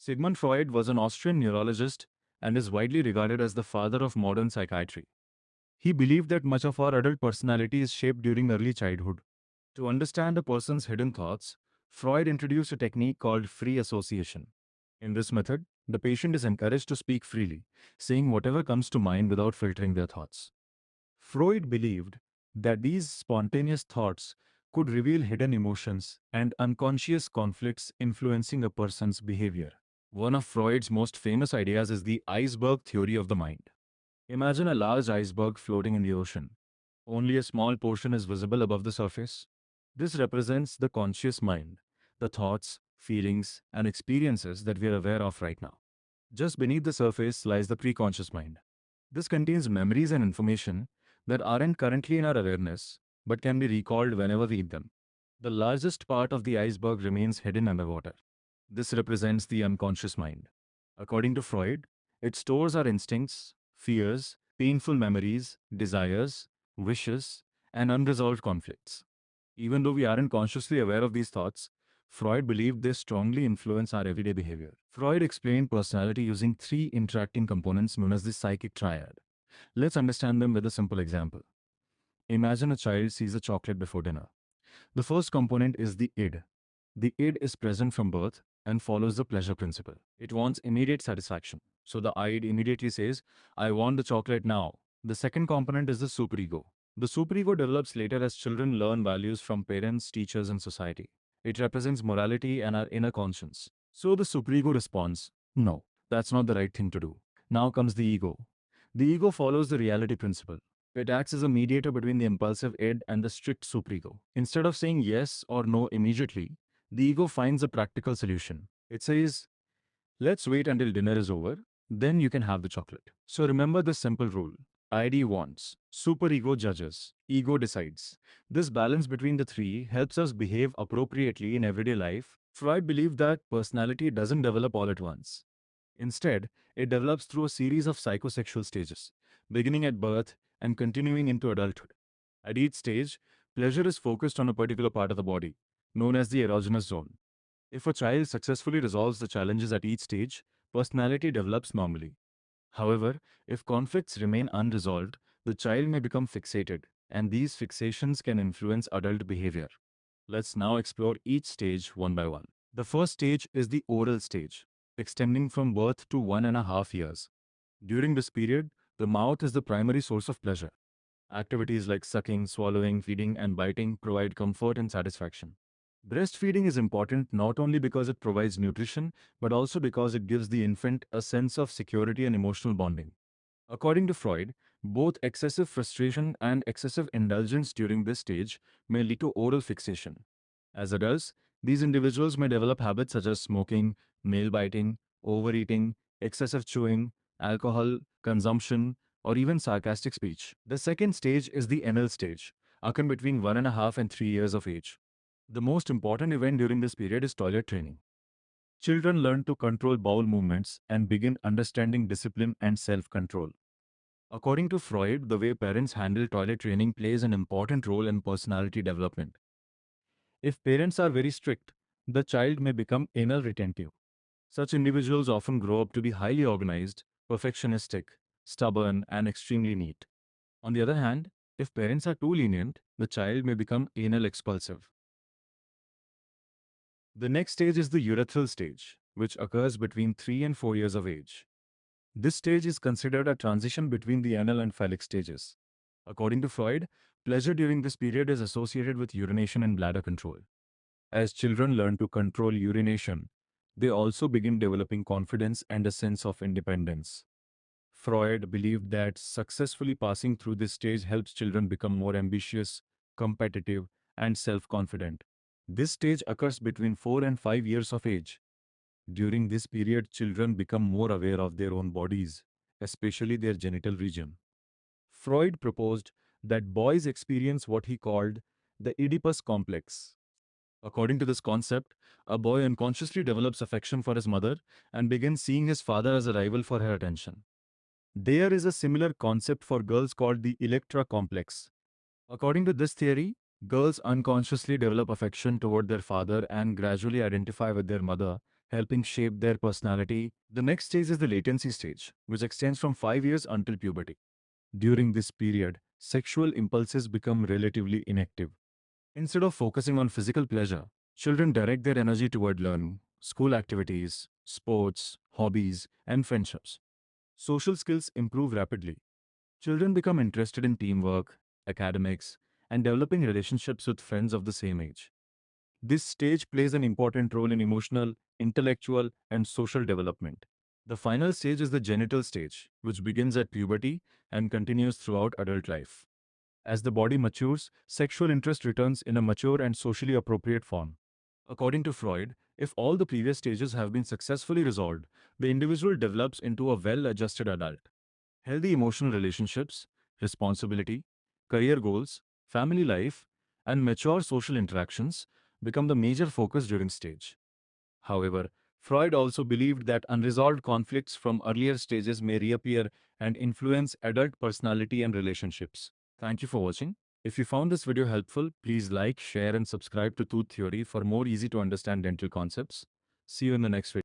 Sigmund Freud was an Austrian neurologist and is widely regarded as the father of modern psychiatry. He believed that much of our adult personality is shaped during early childhood. To understand a person's hidden thoughts, Freud introduced a technique called free association. In this method, the patient is encouraged to speak freely, saying whatever comes to mind without filtering their thoughts. Freud believed that these spontaneous thoughts could reveal hidden emotions and unconscious conflicts influencing a person's behavior. One of Freud's most famous ideas is the iceberg theory of the mind. Imagine a large iceberg floating in the ocean. Only a small portion is visible above the surface. This represents the conscious mind, the thoughts, feelings, and experiences that we are aware of right now. Just beneath the surface lies the preconscious mind. This contains memories and information that aren't currently in our awareness, but can be recalled whenever we need them. The largest part of the iceberg remains hidden underwater. This represents the unconscious mind. According to Freud, it stores our instincts, fears, painful memories, desires, wishes, and unresolved conflicts. Even though we aren't consciously aware of these thoughts, Freud believed they strongly influence our everyday behavior. Freud explained personality using three interacting components known as the psychic triad. Let's understand them with a simple example. Imagine a child sees a chocolate before dinner. The first component is the id. The id is present from birth and follows the pleasure principle. It wants immediate satisfaction. So the id immediately says, I want the chocolate now. The second component is the superego. The superego develops later as children learn values from parents, teachers, and society. It represents morality and our inner conscience. So the superego responds, no, that's not the right thing to do. Now comes the ego. The ego follows the reality principle. It acts as a mediator between the impulsive id and the strict superego. Instead of saying yes or no immediately, the ego finds a practical solution. It says, let's wait until dinner is over, then you can have the chocolate. So remember this simple rule. ID wants, superego judges, ego decides. This balance between the three helps us behave appropriately in everyday life. Freud believed that personality doesn't develop all at once. Instead, it develops through a series of psychosexual stages, beginning at birth and continuing into adulthood. At each stage, pleasure is focused on a particular part of the body, known as the erogenous zone. If a child successfully resolves the challenges at each stage, personality develops normally. However, if conflicts remain unresolved, the child may become fixated, and these fixations can influence adult behavior. Let's now explore each stage one by one. The first stage is the oral stage, extending from birth to 1.5 years. During this period, the mouth is the primary source of pleasure. Activities like sucking, swallowing, feeding, and biting provide comfort and satisfaction. Breastfeeding is important not only because it provides nutrition, but also because it gives the infant a sense of security and emotional bonding. According to Freud, both excessive frustration and excessive indulgence during this stage may lead to oral fixation. As adults, these individuals may develop habits such as smoking, nail biting, overeating, excessive chewing, alcohol consumption, or even sarcastic speech. The second stage is the anal stage, occurring between 1.5 and 3 years of age. The most important event during this period is toilet training. Children learn to control bowel movements and begin understanding discipline and self-control. According to Freud, the way parents handle toilet training plays an important role in personality development. If parents are very strict, the child may become anal retentive. Such individuals often grow up to be highly organized, perfectionistic, stubborn, and extremely neat. On the other hand, if parents are too lenient, the child may become anal expulsive. The next stage is the urethral stage, which occurs between 3 and 4 years of age. This stage is considered a transition between the anal and phallic stages. According to Freud, pleasure during this period is associated with urination and bladder control. As children learn to control urination, they also begin developing confidence and a sense of independence. Freud believed that successfully passing through this stage helps children become more ambitious, competitive, and self-confident. This stage occurs between 4 and 5 years of age. During this period, children become more aware of their own bodies, especially their genital region. Freud proposed that boys experience what he called the Oedipus complex. According to this concept, a boy unconsciously develops affection for his mother and begins seeing his father as a rival for her attention. There is a similar concept for girls called the Electra complex. According to this theory, girls unconsciously develop affection toward their father and gradually identify with their mother helping shape their personality. The next stage is the latency stage, which extends from 5 years until puberty. During this period, sexual impulses become relatively inactive. Instead of focusing on physical pleasure, children direct their energy toward learning, school activities, sports, hobbies, and friendships. Social skills improve rapidly. Children become interested in teamwork, academics, and developing relationships with friends of the same age. This stage plays an important role in emotional, intellectual, and social development. The final stage is the genital stage, which begins at puberty and continues throughout adult life. As the body matures, sexual interest returns in a mature and socially appropriate form. According to Freud, if all the previous stages have been successfully resolved, the individual develops into a well adjusted adult. Healthy emotional relationships, responsibility, career goals, family life, and mature social interactions become the major focus during stage. However, Freud also believed that unresolved conflicts from earlier stages may reappear and influence adult personality and relationships. Thank you for watching. If you found this video helpful, please like, share, and subscribe to Tooth Theory for more easy to understand dental concepts. See you in the next video.